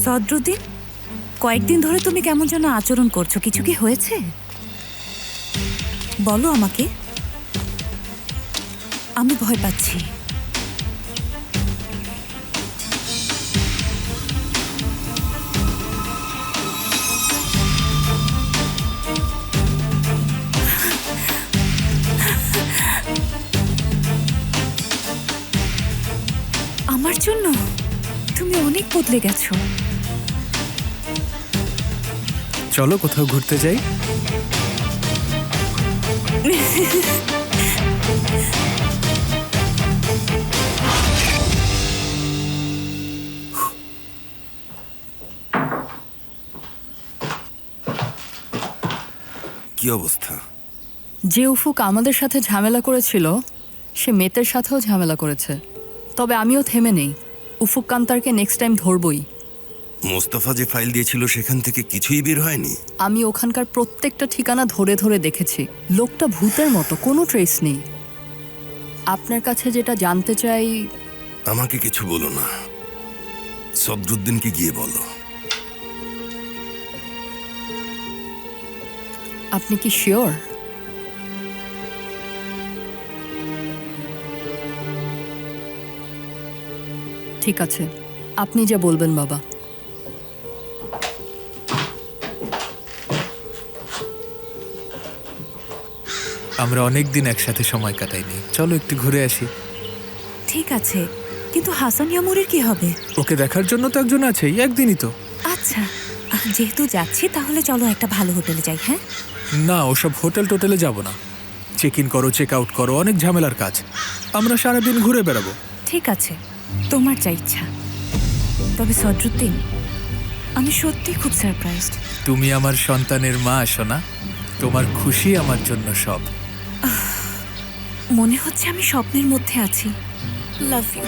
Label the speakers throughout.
Speaker 1: সদরুদ্দিন, কয়েকদিন ধরে তুমি কেমন যেন আচরণ করছো, কিছু কি হয়েছে? বলো আমাকে, আমি ভয় পাচ্ছি। আমার জন্য তুমি অনেক বদলে গেছো।
Speaker 2: চলো কোথাও ঘুরতে যাই।
Speaker 3: কি অবস্থা?
Speaker 4: যে উফুক আমাদের সাথে ঝামেলা করেছিল সে মেতের সাথেও ঝামেলা করেছে। তবে আমিও থেমে নেই, উফুক কান্তারকে নেক্সট টাইম ধরবই।
Speaker 3: মোস্তফা যে ফাইল দিয়েছিল সেখান থেকে কিছুই বের হয়নি।
Speaker 4: আমি ওখানকার প্রত্যেকটা ঠিকানা ধরে ধরে দেখেছি। লোকটা ভূতের মতো, কোনো ট্রেস নেই। আপনার কাছে যেটা জানতে চাই।
Speaker 3: আমাকে কিছু বলো না, সদরুদ্দিনকে গিয়ে বলো।
Speaker 4: আপনি কি শিওর? ঠিক আছে, আপনি যা বলবেন বাবা।
Speaker 2: আমরা অনেক দিন একসাথে সময় কাটাইনি, চলো একটু ঘুরে আসি।
Speaker 1: ঠিক আছে, কিন্তু হাসান ইয়ামুরের কি হবে?
Speaker 2: ওকে দেখার জন্য তো একজন আছেই, একদিনই তো।
Speaker 1: আচ্ছা, যেহেতু যাচ্ছি তাহলে চলো একটা ভালো হোটেলে যাই। হ্যাঁ,
Speaker 2: না, ওসব হোটেল টোটেলে যাব না। চেক ইন করো, চেক আউট করো, অনেক ঝামেলার কাজ। আমরা সারাদিন ঘুরে বেড়াবো।
Speaker 1: ঠিক আছে, তোমার যা ইচ্ছা। তবে সদরুদ্দিন, আমি সত্যি খুব সারপ্রাইজড।
Speaker 2: তুমি আমার সন্তানের মা, সোনা। তোমার খুশি আমার জন্য সব।
Speaker 1: মনে হচ্ছে আমি স্বপ্নের মধ্যে আছি। Love you.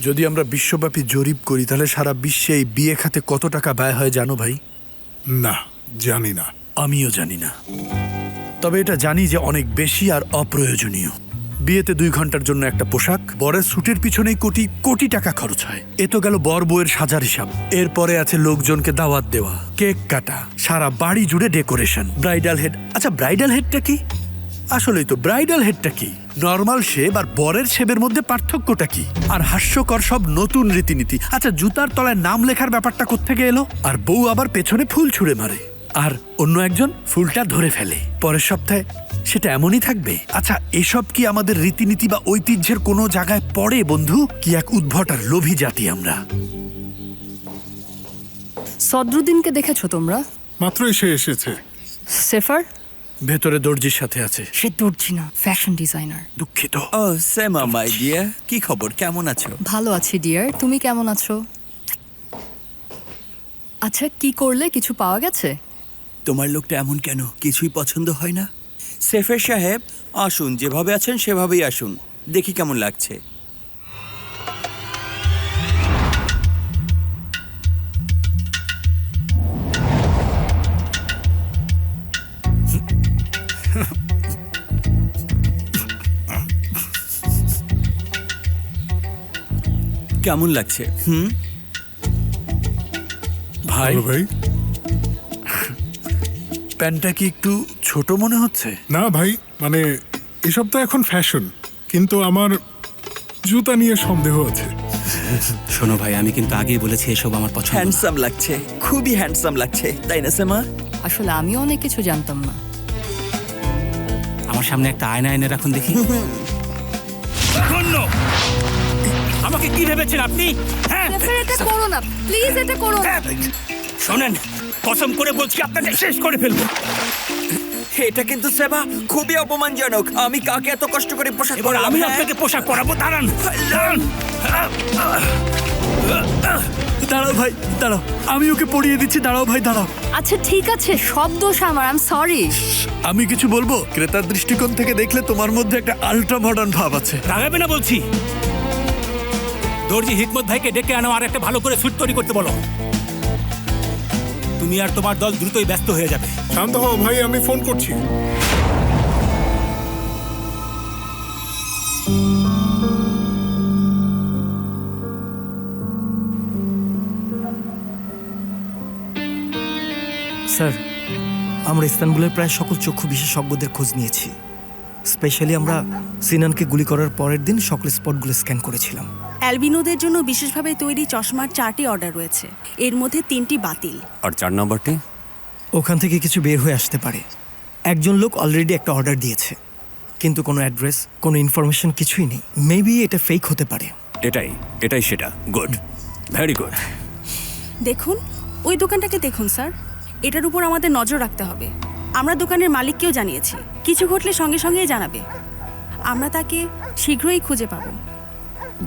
Speaker 5: যদি আমরা বিশ্বব্যাপী জরিপ করি তাহলে সারা বিশ্বে এই বিয়ে খাতে কত টাকা ব্যয় হয় জানো ভাই?
Speaker 6: না, জানি না।
Speaker 5: আমিও জানি না, তবে এটা জানি যে অনেক বেশি আর অপ্রয়োজনীয়। বিয়েতে 2 ঘন্টার জন্য একটা পোশাক, বরের স্যুটের পিছনেই কোটি কোটি টাকা খরচ হয়। এ তো গেল বর বউয়ের সাজার হিসাব। এরপরে আছে লোকজনকে দাওয়াত দেওয়া, কেক কাটা, সারা বাড়ি জুড়ে ডেকোরেশন, ব্রাইডাল হেড। আচ্ছা, ব্রাইডাল হেডটা কি? আসলেই তো ব্রাইডাল হেডটা কি? নর্মাল শেভ আর বরের শেভের মধ্যে পার্থক্যটা কি? আর হাস্যকর সব নতুন রীতিনীতি। আচ্ছা, জুতার তলায় নাম লেখার ব্যাপারটা কোত্থেকে এলো? আর বউ আবার পেছনে ফুল ছুঁড়ে মারে, আর অন্য একজন ফুলটা ধরে ফেলে। পরের সপ্তাহে সেটা এমনই থাকবে। আচ্ছা, এসব কি আমাদের রীতিনীতি বা ঐতিহ্যের কোনো জায়গায় পড়ে বন্ধু? কি এক উদ্ভট আর লোভী জাতি আমরা।
Speaker 4: সদরুদ্দিনকে দেখেছো তোমরা?
Speaker 6: মাত্রই সে এসেছে।
Speaker 4: সেফার?
Speaker 5: ভেতরে দর্জির সাথে আছে।
Speaker 4: সে দর্জি না, ফ্যাশন ডিজাইনার।
Speaker 5: দুঃখিত।
Speaker 7: ও সেমা মাই ডিয়ার, কি খবর, কেমন আছো?
Speaker 4: ভালো আছি ডিয়ার, তুমি কেমন আছো? আচ্ছা, কি করলে? কিছু পাওয়া গেছে?
Speaker 7: তোমার লোকটা এমন কেন? কিছুই পছন্দ হয় না? সেফের সাহেব, আসুন, যেভাবে আছেন সেভাবেই আসুন, দেখি কেমন লাগছে। কেমন লাগছে?
Speaker 5: ভাই,
Speaker 6: বলো ভাই।
Speaker 5: প্যান্টটা কি একটু ছোট মনে হচ্ছে?
Speaker 6: না ভাই, মানে এসব তো এখন ফ্যাশন, কিন্তু আমার জুতা নিয়ে সন্দেহ আছে।
Speaker 8: শোনো ভাই, আমি কিন্তু আগেই বলেছি এসব আমার পছন্দ না।
Speaker 7: হ্যান্ডসাম লাগছে, খুবই হ্যান্ডসাম লাগছে, তাই না সেমা?
Speaker 4: আসলে আমিও অনেক কিছু জানতাম না।
Speaker 8: আমার সামনে একটা আয়না এনে রাখুন দেখি। আমাকে কি ভেবেছেন আপনি? হ্যাঁ,
Speaker 4: সেফার, এটা করো না প্লিজ, এটা করো না।
Speaker 8: শোনেন, কসম করে বলছি আপনাকে শেষ করে ফেলবো।
Speaker 7: এটা কিন্তু সেবা খুবই অপমানজনক। আমি কাকে এত কষ্ট করে পোশাক
Speaker 8: এবার
Speaker 7: পরালাম?
Speaker 8: আমি
Speaker 7: হ্যাঁ?
Speaker 8: আপনাকে পোশাক পরাবো, দাঁড়ান দাঁড়ান।
Speaker 5: দাঁড়াও ভাই, দাঁড়াও, আমি ওকে পরিয়ে দিচ্ছি। দাঁড়াও ভাই, দাঁড়াও।
Speaker 4: আচ্ছা ঠিক আছে, সব দোষ আমার, আই এম সরি।
Speaker 5: আমি কিছু বলবো? ক্রেতার দৃষ্টিকোণ থেকে দেখলে তোমার মধ্যে একটা আল্ট্রা মডার্ন ভাব আছে।
Speaker 8: রাগাবে না বলছি। দর্জি হিকমত ভাইকে ডেকে আনো আর একটা ভালো করে স্যুট তৈরি করতে বলো। তুমি আর তোমার দল দ্রুতই ব্যস্ত হয়ে যাবে।
Speaker 6: শান্ত হও ভাই, আমি ফোন করছি।
Speaker 9: স্যার, আমরা ইস্তানবুলের প্রায় সকল চক্ষু বিশেষজ্ঞদের খোঁজ নিয়েছি। স্পেশালি আমরা সিনানকে গুলি করার পরের দিন সকল স্পটগুলো স্ক্যান করেছিলাম।
Speaker 10: অ্যালবিনোদের জন্য বিশেষভাবে তৈরি চশমার 4টি অর্ডার রয়েছে, এর মধ্যে 3টি বাতিল।
Speaker 7: আর 4 নাম্বারটি?
Speaker 9: ওখান থেকে কিছু বের হয়ে আসতে পারে। একজন লোক অলরেডি একটা অর্ডার দিয়েছে, কিন্তু কোনো অ্যাড্রেস, কোনো ইনফরমেশন কিছুই নেই। মেবি এটা ফেক হতে পারে।
Speaker 7: এটাই সেটা। Good, very good.
Speaker 10: দেখুন, ওই দোকানটাকে দেখুন স্যার, এটার উপর আমাদের নজর রাখতে হবে। আমরা দোকানের মালিককেও জানিয়েছি, কিছু ঘটলে সঙ্গে সঙ্গেই জানাবে। আমরা তাকে শীঘ্রই খুঁজে পাবো।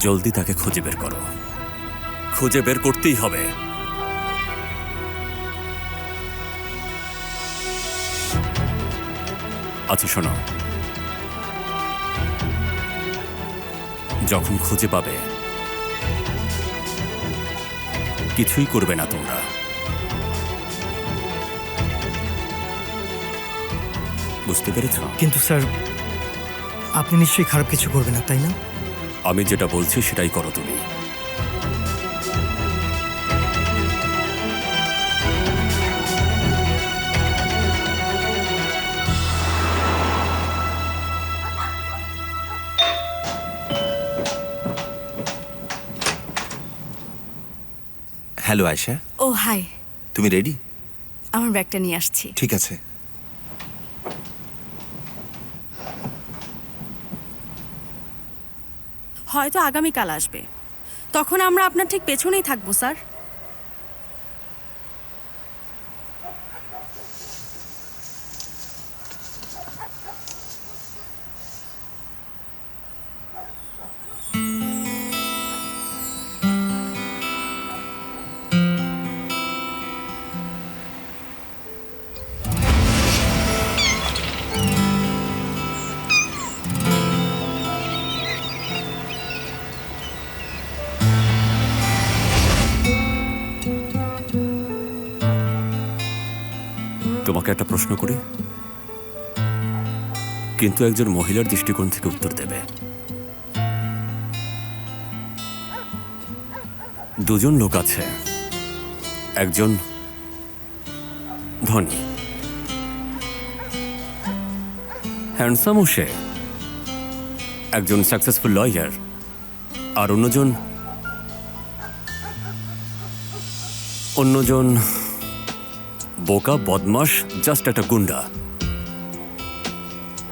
Speaker 7: জলদি তাকে খুঁজে বের করো। খুঁজে বের করতেই হবে। আচ্ছা শোনো, যখন খুঁজে পাবে কিছুই করবে না তোমরা। বুঝতে পেরেছ?
Speaker 9: কিন্তু স্যার, আপনি নিশ্চয়ই খারাপ কিছু করবেন না, তাই না?
Speaker 7: আমি যেটা বলছি সেটাই করো তুমি।
Speaker 11: হ্যালো আয়শা,
Speaker 10: ও হাই,
Speaker 11: তুমি রেডি?
Speaker 10: আমার ব্যাগটা নিয়ে আসছি।
Speaker 11: ঠিক আছে।
Speaker 10: হয়তো আগামীকাল আসবে, তখন আমরা আপনার ঠিক পেছনেই থাকবো স্যার।
Speaker 7: তোমাকে একটা প্রশ্ন করি, কিন্তু একজন মহিলার দৃষ্টিকোণ থেকে উত্তর দেবে। দুজন লোক আছে, একজন ধনী হ্যান্ডসাম সে, একজন সাকসেসফুল লয়ার, আর অন্যজন বোকা বদমাস, জাস্ট একটা গুন্ডা।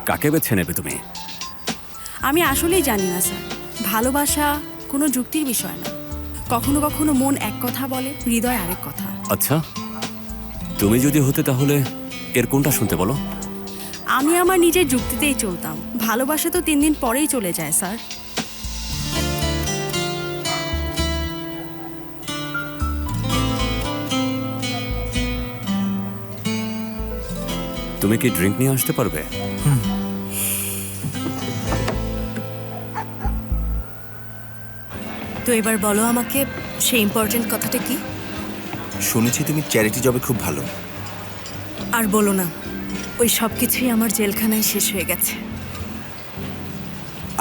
Speaker 7: কাকে বেছে নেবে তুমি?
Speaker 10: আমি আসলেই জানি না স্যার, ভালোবাসা কোনো যুক্তির বিষয় না। কখনো কখনো মন এক কথা বলে, হৃদয় আরেক কথা।
Speaker 7: আচ্ছা, তুমি যদি হতে তাহলে এর কোনটা শুনতে বলো?
Speaker 10: আমি আমার নিজের যুক্তিতেই চলতাম। ভালোবাসা তো 3 দিন পরেই চলে যায় স্যার।
Speaker 7: তুমি কি ড্রিঙ্ক নিয়ে আসতে পারবে?
Speaker 10: তো এবার বলো আমাকে, সেই ইম্পর্টেন্ট কথাটা কি?
Speaker 11: শুনেছি তুমি চ্যারিটি জবে খুব ভালো।
Speaker 10: আর বলো না, ওই সব কিছুই আমার জেলখানায় শেষ হয়ে গেছে।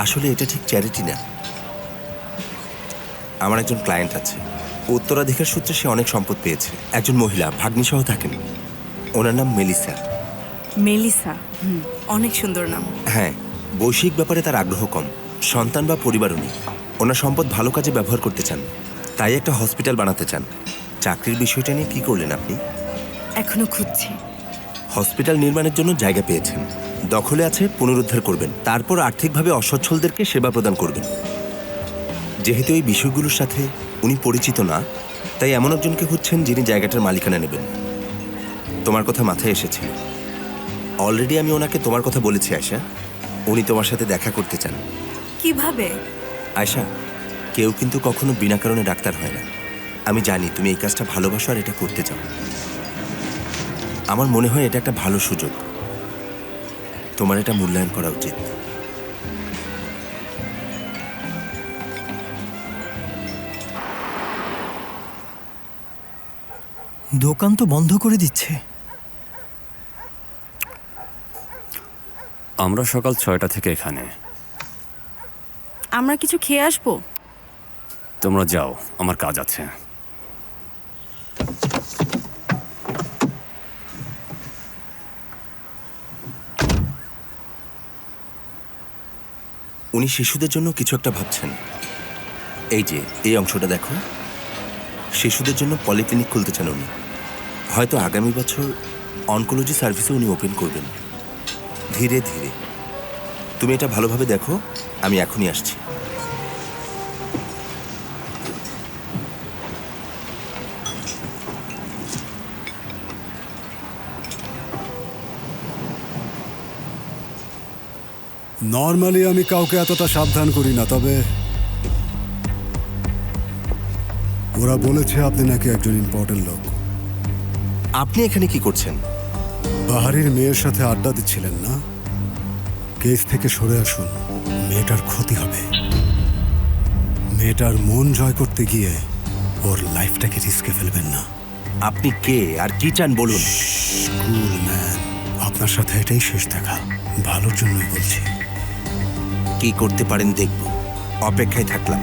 Speaker 11: আসলে এটা ঠিক চ্যারিটি না। আমার একজন ক্লায়েন্ট আছে, উত্তরাধিকার সূত্রে সে অনেক সম্পদ পেয়েছে। একজন মহিলা, ভাগ্নি সহ থাকেন। ওনার নাম মেলিসা।
Speaker 10: মেলিসা, অনেক সুন্দর নাম।
Speaker 11: হ্যাঁ, বৈষয়িক ব্যাপারে তার আগ্রহ কম, সন্তান বা পরিবারও নেই। ওনার সম্পদ ভালো কাজে ব্যবহার করতে চান, তাই একটা হসপিটাল বানাতে চান। চাকরির বিষয়টা নিয়ে কি করলেন আপনি?
Speaker 10: এখনো খুঁজছি।
Speaker 11: হসপিটাল নির্মাণের জন্য জায়গা পেয়েছেন, দখলে আছে, পুনরুদ্ধার করবেন, তারপর আর্থিকভাবে অসচ্ছলদেরকে সেবা প্রদান করবেন। যেহেতু এই বিষয়গুলোর সাথে উনি পরিচিত না, তাই এমন একজনকে খুঁজছেন যিনি জায়গাটার মালিকানা নেবেন। তোমার কথা মাথায় এসেছিল। অলরেডি আমি ওনাকে তোমার কথা বলেছি আয়শা। উনি তোমার সাথে দেখা করতে চান।
Speaker 10: কিভাবে?
Speaker 11: আয়শা, কেউ কিন্তু কখনো বিনা কারণে ডাক্তার হয় না। আমি জানি তুমি এই কাজটা ভালোবাসো আর এটা করতে চাও। আমার মনে হয় এটা একটা ভালো সুযোগ, তোমার এটা মূল্যায়ন করা উচিত।
Speaker 9: দোকান তো বন্ধ করে দিচ্ছে।
Speaker 8: আমরা সকাল 6টা থেকে এখানে।
Speaker 10: আমরা কিছু খেয়ে আসবো।
Speaker 8: তোমরা যাও, আমার কাজ আছে।
Speaker 11: উনি শিশুদের জন্য কিছু একটা ভাবছেন। এই যে এই অংশটা দেখো, শিশুদের জন্য পলিক্লিনিক খুলতে চান উনি। হয়তো আগামী বছর অনকোলজি সার্ভিসে উনি ওপেন করবেন ধীরে ধীরে। তুমি এটা ভালোভাবে দেখো, আমি এখনই আসছি।
Speaker 12: নর্মালি আমি কাউকে এতটা সাবধান করি না, তবে ওরা বলেছে আপনি নাকি একজন ইম্পর্টেন্ট লোক।
Speaker 11: আপনি এখানে কি করছেন?
Speaker 12: বাহারির মেয়ের সাথে আড্ডা দিচ্ছিলেন না? কেস থেকে সরে আসুন, মেয়েটার ক্ষতি হবে। মেয়েটার মন জয় করতে গিয়ে ওর লাইফটাকে রিস্কে ফেলবেন না।
Speaker 11: আপনি কে আর কি চান বলুন।
Speaker 12: কুল ম্যান, আপনার সাথে এটাই শেষ দেখা, ভালোর জন্যই বলছি।
Speaker 11: কি করতে পারেন দেখব, অপেক্ষায় থাকলাম।